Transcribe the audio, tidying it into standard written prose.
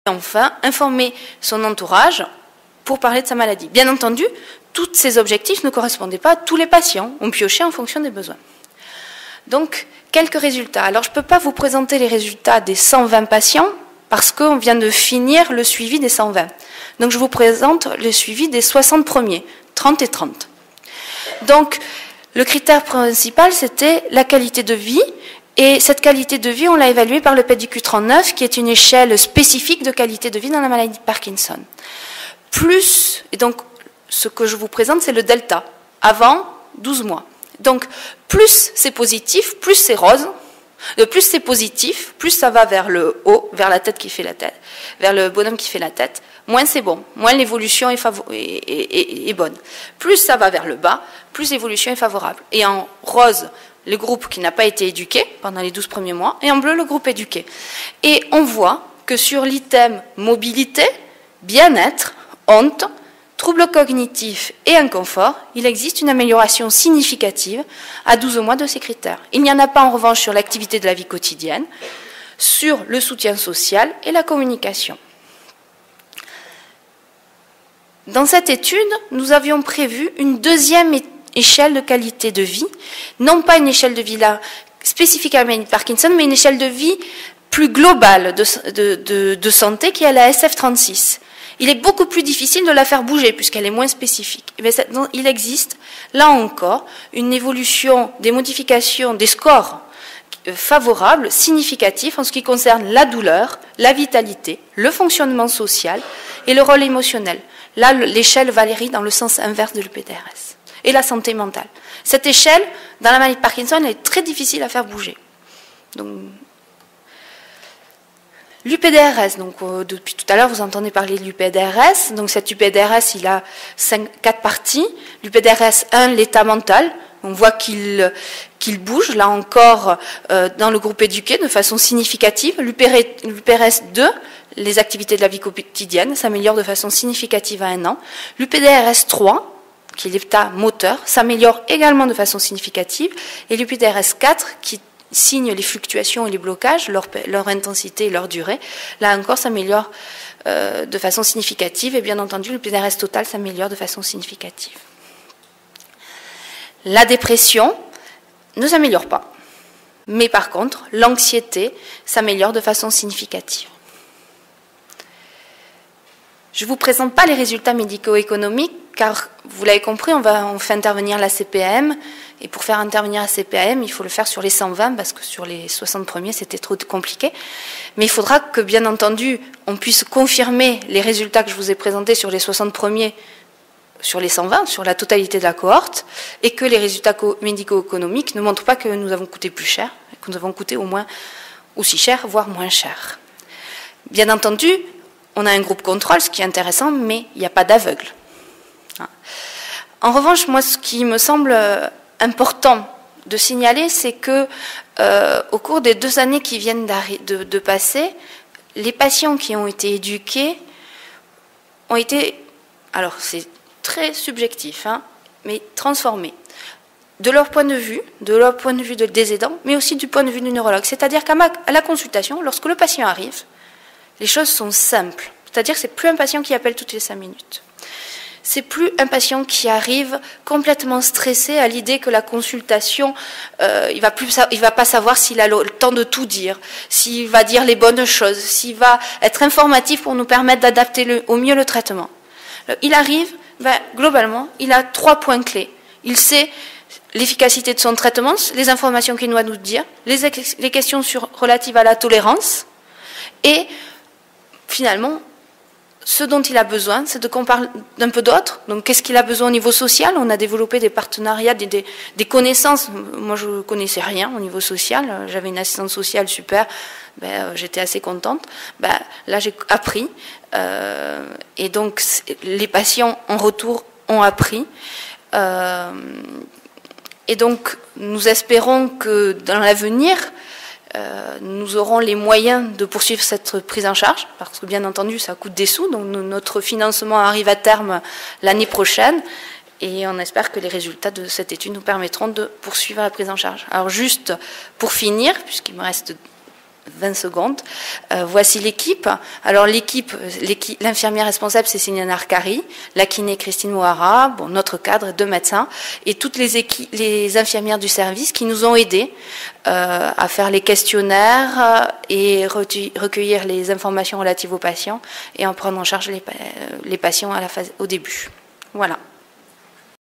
enfin, informer son entourage pour parler de sa maladie. Bien entendu, tous ces objectifs ne correspondaient pas à tous les patients. On piochait en fonction des besoins. Donc, quelques résultats. Alors, je ne peux pas vous présenter les résultats des 120 patients parce qu'on vient de finir le suivi des 120. Donc, je vous présente le suivi des 60 premiers, 30 et 30. Donc, le critère principal, c'était la qualité de vie. Et cette qualité de vie, on l'a évaluée par le PDQ-39, qui est une échelle spécifique de qualité de vie dans la maladie de Parkinson. Plus, et donc, ce que je vous présente, c'est le delta, avant 12 mois. Donc, plus c'est positif, plus c'est rose, plus c'est positif, plus ça va vers le haut, vers la tête qui fait la tête, vers le bonhomme qui fait la tête, moins c'est bon, moins l'évolution est bonne. Plus ça va vers le bas, plus l'évolution est favorable. Et en rose, le groupe qui n'a pas été éduqué pendant les 12 premiers mois, et en bleu, le groupe éduqué. Et on voit que sur l'item mobilité, bien-être, honte, troubles cognitifs et inconfort, il existe une amélioration significative à 12 mois de ces critères. Il n'y en a pas en revanche sur l'activité de la vie quotidienne, sur le soutien social et la communication. Dans cette étude, nous avions prévu une deuxième échelle de qualité de vie, non pas une échelle de vie là spécifiquement Parkinson, mais une échelle de vie plus globale de santé qui est la SF36. Il est beaucoup plus difficile de la faire bouger puisqu'elle est moins spécifique. Mais il existe, là encore, une évolution des modifications des scores favorables, significatifs en ce qui concerne la douleur, la vitalité, le fonctionnement social et le rôle émotionnel. Là, l'échelle varie dans le sens inverse de l'UPDRS. Et la santé mentale. Cette échelle, dans la maladie de Parkinson, elle est très difficile à faire bouger. Donc, l'UPDRS, donc depuis tout à l'heure vous entendez parler de l'UPDRS, donc cet UPDRS il a 4 parties. L'UPDRS 1, l'état mental, on voit qu'il bouge, là encore dans le groupe éduqué de façon significative. L'UPDRS 2, les activités de la vie quotidienne, s'améliorent de façon significative à 1 an. L'UPDRS 3, qui est l'état moteur, s'améliore également de façon significative. Et l'UPDRS 4, qui signe les fluctuations et les blocages, leur intensité et leur durée, là encore s'améliore de façon significative et bien entendu le PDRS total s'améliore de façon significative. La dépression ne s'améliore pas, mais par contre l'anxiété s'améliore de façon significative. Je ne vous présente pas les résultats médico-économiques car vous l'avez compris, on fait intervenir la CPAM. Et pour faire intervenir la CPAM, il faut le faire sur les 120 parce que sur les 60 premiers, c'était trop compliqué. Mais il faudra que, bien entendu, on puisse confirmer les résultats que je vous ai présentés sur les 60 premiers, sur les 120, sur la totalité de la cohorte, et que les résultats médico-économiques ne montrent pas que nous avons coûté plus cher, que nous avons coûté au moins aussi cher, voire moins cher. Bien entendu, on a un groupe contrôle, ce qui est intéressant, mais il n'y a pas d'aveugle. En revanche, moi, ce qui me semble important de signaler, c'est que au cours des 2 années qui viennent de passer, les patients qui ont été éduqués ont été, alors c'est très subjectif, mais transformés. De leur point de vue des aidants, mais aussi du point de vue du neurologue. C'est-à-dire qu'à la consultation, lorsque le patient arrive, les choses sont simples. C'est-à-dire que ce n'est plus un patient qui appelle toutes les 5 minutes. C'est plus un patient qui arrive complètement stressé à l'idée que la consultation, il va pas savoir s'il a le temps de tout dire, s'il va dire les bonnes choses, s'il va être informatif pour nous permettre d'adapter au mieux le traitement. Il arrive, globalement, il a 3 points clés. Il sait l'efficacité de son traitement, les informations qu'il doit nous dire, les questions relatives à la tolérance, et finalement, ce dont il a besoin, c'est qu'on parle d'un peu d'autre. Donc, qu'est-ce qu'il a besoin au niveau social? On a développé des partenariats, des connaissances. Moi, je ne connaissais rien au niveau social. J'avais une assistante sociale super. J'étais assez contente. Là, j'ai appris. Et donc, les patients, en retour, ont appris. Et donc, nous espérons que dans l'avenir, nous aurons les moyens de poursuivre cette prise en charge, parce que bien entendu ça coûte des sous, donc notre financement arrive à terme l'année prochaine, et on espère que les résultats de cette étude nous permettront de poursuivre la prise en charge. Alors juste pour finir, puisqu'il me reste 20 secondes. Voici l'équipe. Alors l'infirmière responsable, c'est Signana Arcari, la kiné Christine Mouhara, bon, notre cadre, 2 médecins, et toutes les infirmières du service qui nous ont aidés à faire les questionnaires et recueillir les informations relatives aux patients et en prendre en charge les patients au début. Voilà.